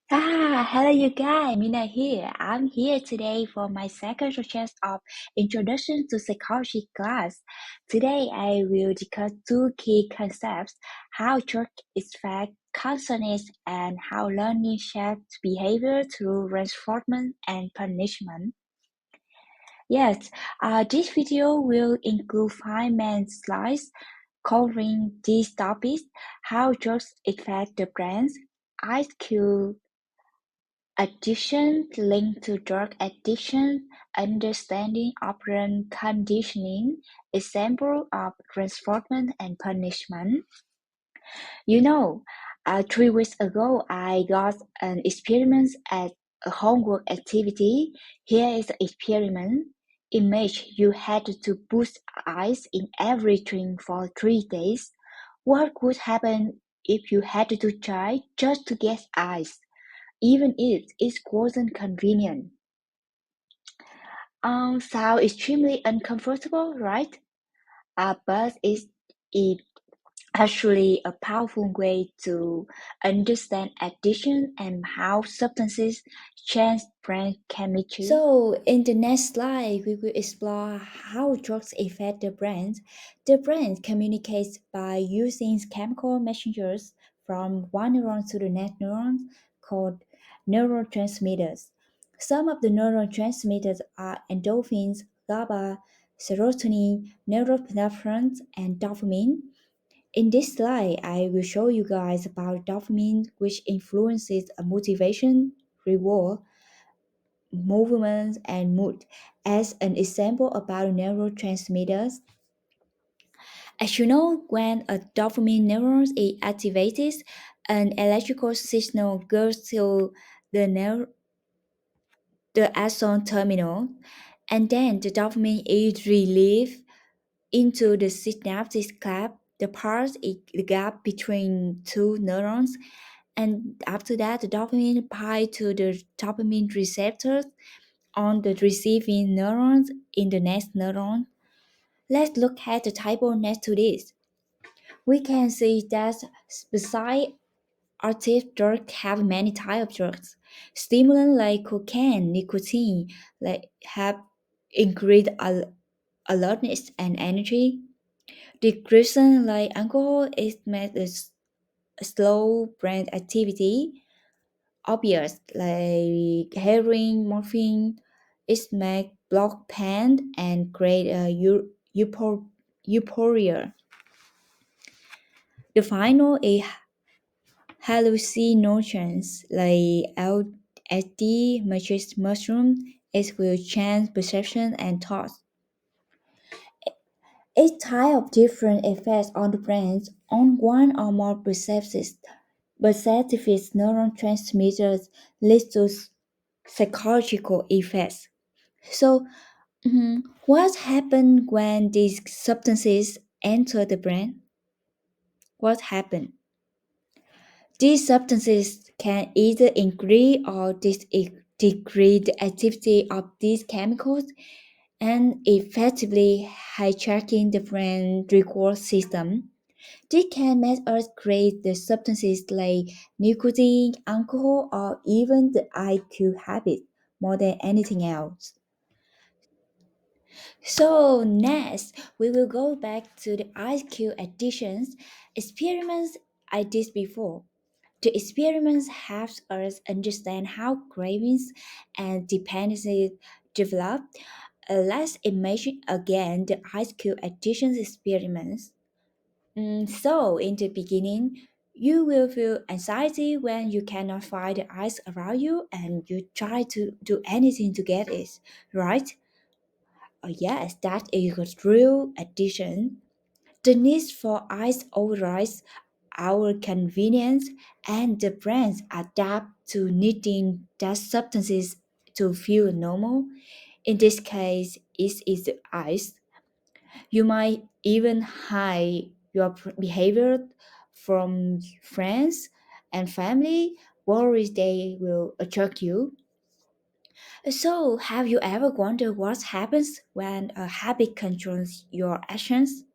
Hello you guys, Mina here. I'm here today for my second session of Introduction to Psychology class. Today I will discuss two key concepts, how church affects consciousness and how learning shapes behavior through reinforcement and punishment. Yes, this video will include 5 main slides covering these topics, how drugs affect the brain's IQ addiction linked to drug addiction, understanding operant conditioning, example of reinforcement and punishment. You know, 3 weeks ago I got an experiment at a homework activity. Here is the experiment. Imagine you had to put ice in every drink for 3 days. What would happen if you had to try just to get ice? Even if it wasn't convenient. Sound extremely uncomfortable, right? But it's actually a powerful way to understand addiction and how substances change brain chemistry. So, in the next slide, we will explore how drugs affect the brain. The brain communicates by using chemical messengers from one neuron to the next neuron called neurotransmitters. Some of the neurotransmitters are endorphins, GABA, serotonin, norepinephrine, and dopamine. In this slide, I will show you guys about dopamine, which influences motivation, reward, movement, and mood. As an example about neurotransmitters, as you know, when a dopamine neuron is activated, an electrical signal goes to the axon terminal, and then the dopamine is released into the synaptic gap, the part is the gap between two neurons, and after that the dopamine bind to the dopamine receptors on the receiving neurons in the next neuron. Let's look at the table next to this. We can see that besides active drugs have many types of drugs. Stimulants like cocaine, nicotine, like have increased alertness and energy. Depression like alcohol is made a slow brain activity. Opiates like heroin, morphine is make block pain and create a euphoria. The final is hallucinogens like LSD, magic mushroom. It will change perception and thoughts. Each type of different effects on the brain on one or more perceptive neurotransmitters leads to psychological effects. So, what happens when these substances enter the brain? What happens? These substances can either increase or decrease the activity of these chemicals and effectively hijacking the brain reward system. They can make us crave the substances like nicotine, alcohol, or even the IQ habit more than anything else. So next, we will go back to the IQ additions experiments I did before. The experiments help us understand how cravings and dependencies develop. Let's imagine again the IQ additions experiments. So, in the beginning, you will feel anxiety when you cannot find the ice around you and you try to do anything to get it, right? Yes, that is a true addition. The need for ice overrides our convenience, and the brains adapt to needing that substances to feel normal. In this case, it is the ice. You might even hide your behavior from friends and family, worries they will attract you. So, have you ever wondered what happens when a habit controls your actions?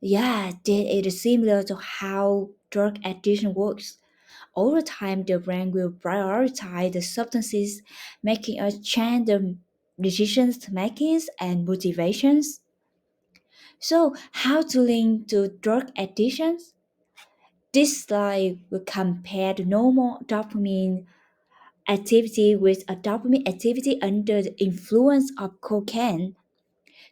Yeah, that is similar to how drug addiction works. Over time, the brain will prioritize the substances, making us change the decisions makings and motivations. So, how to link to drug addictions? This slide will compare the normal dopamine activity with a dopamine activity under the influence of cocaine.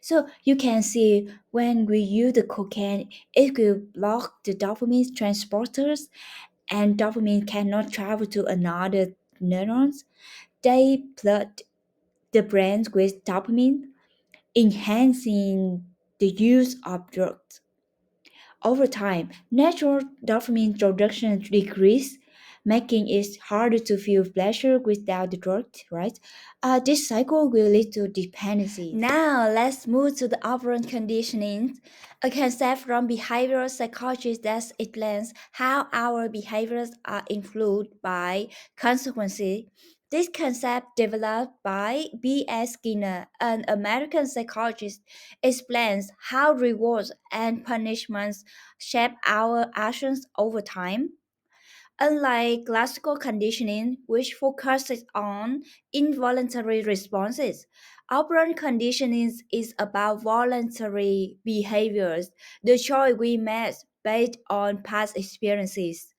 So you can see when we use the cocaine, it will block the dopamine transporters and dopamine cannot travel to another neurons. They flood the brain with dopamine, enhancing the use of drugs. Over time, natural dopamine production decreases, making it harder to feel pleasure without the drug, right? This cycle will lead to dependency. Now, let's move to the operant conditioning, a concept from behavioral psychology that explains how our behaviors are influenced by consequences. This concept, developed by B.S. Skinner, an American psychologist, explains how rewards and punishments shape our actions over time. Unlike classical conditioning, which focuses on involuntary responses, operant conditioning is about voluntary behaviors, the choice we make based on past experiences.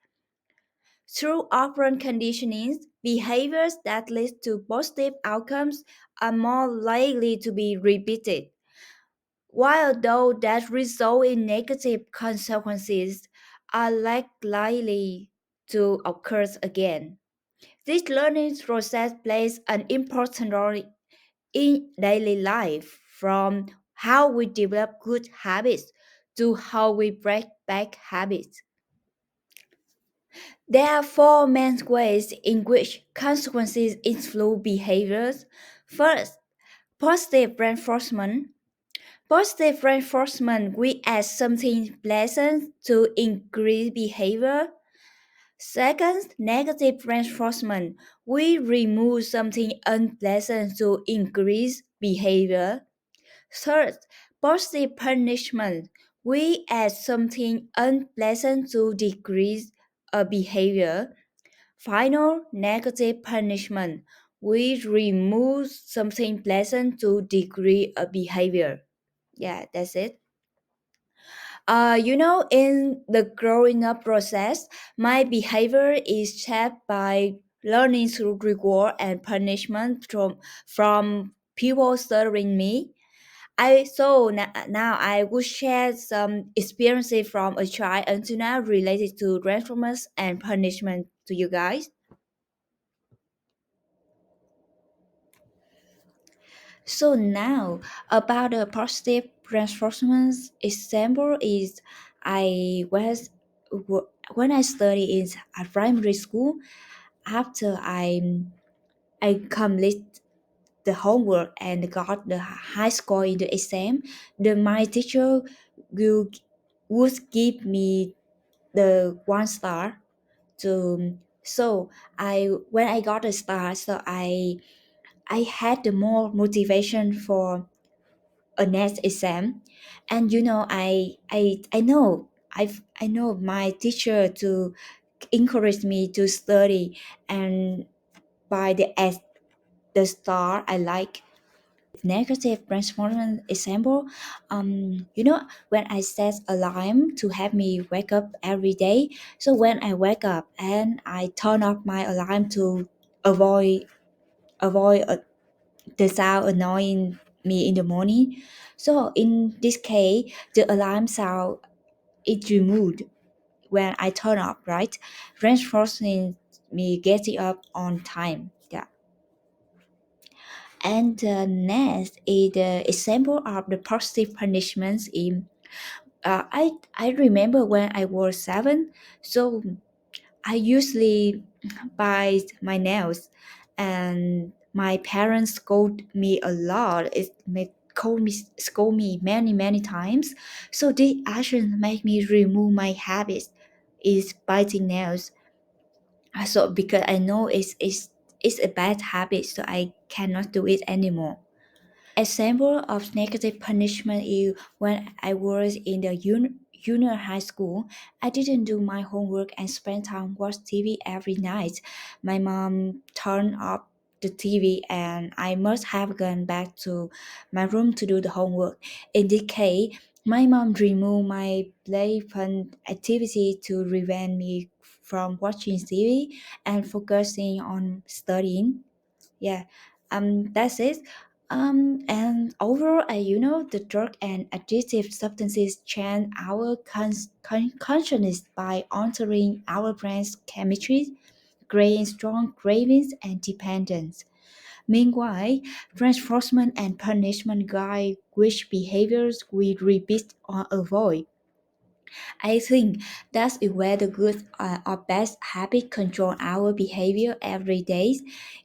Through operant conditioning, behaviors that lead to positive outcomes are more likely to be repeated, while those that result in negative consequences are less likely to occur again. This learning process plays an important role in daily life, from how we develop good habits to how we break bad habits. There are four main ways in which consequences influence behaviors. First, positive reinforcement. Positive reinforcement, we add something pleasant to increase behavior. Second, negative reinforcement, we remove something unpleasant to increase behavior. Third, positive punishment, we add something unpleasant to decrease a behavior. Final, negative punishment, we remove something pleasant to decrease a behavior. Yeah, that's it. In the growing up process, my behavior is shaped by learning through reward and punishment from people serving me. Now I will share some experiences from a child until now related to transformers and punishment to you guys. So now about the positive reinforcement example is I was when I studied in a primary school. After I complete the homework and got the high score in the exam, my teacher will would give me the 1 star to. So I when I got a star, so I had the more motivation for a next exam. And I know my teacher to encourage me to study, and by the star I like. Negative reinforcement example, when I set alarm to have me wake up every day. So when I wake up and I turn off my alarm to avoid the sound annoying me in the morning. So in this case, the alarm sound is removed when I turn off, right? Reinforcing me getting up on time. Yeah. And the next is the example of the positive punishments in I remember when I was 7, so I usually bite my nails, and my parents scold me a lot. It made scold me many times. So this action made me remove my habits is biting nails. So because I know it's a bad habit, so I cannot do it anymore. Example of negative punishment is when I was in the junior high school, I didn't do my homework and spent time watching TV every night. My mom turned off the TV and I must have gone back to my room to do the homework. In this case, my mom removed my play fun activity to prevent me from watching TV and focusing on studying. Yeah, that's it. And overall, the drug and addictive substances change our consciousness by altering our brain's chemistry, creating strong cravings and dependence. Meanwhile, reinforcement and punishment guide which behaviors we repeat or avoid. I think that's where the good or bad habit control our behavior every day,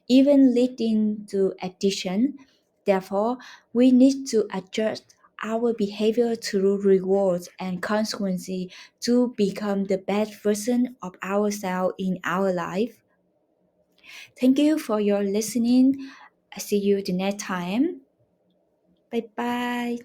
even leading to addiction. Therefore, we need to adjust our behavior through rewards and consequences to become the best version of ourselves in our life. Thank you for your listening. I see you the next time. Bye bye.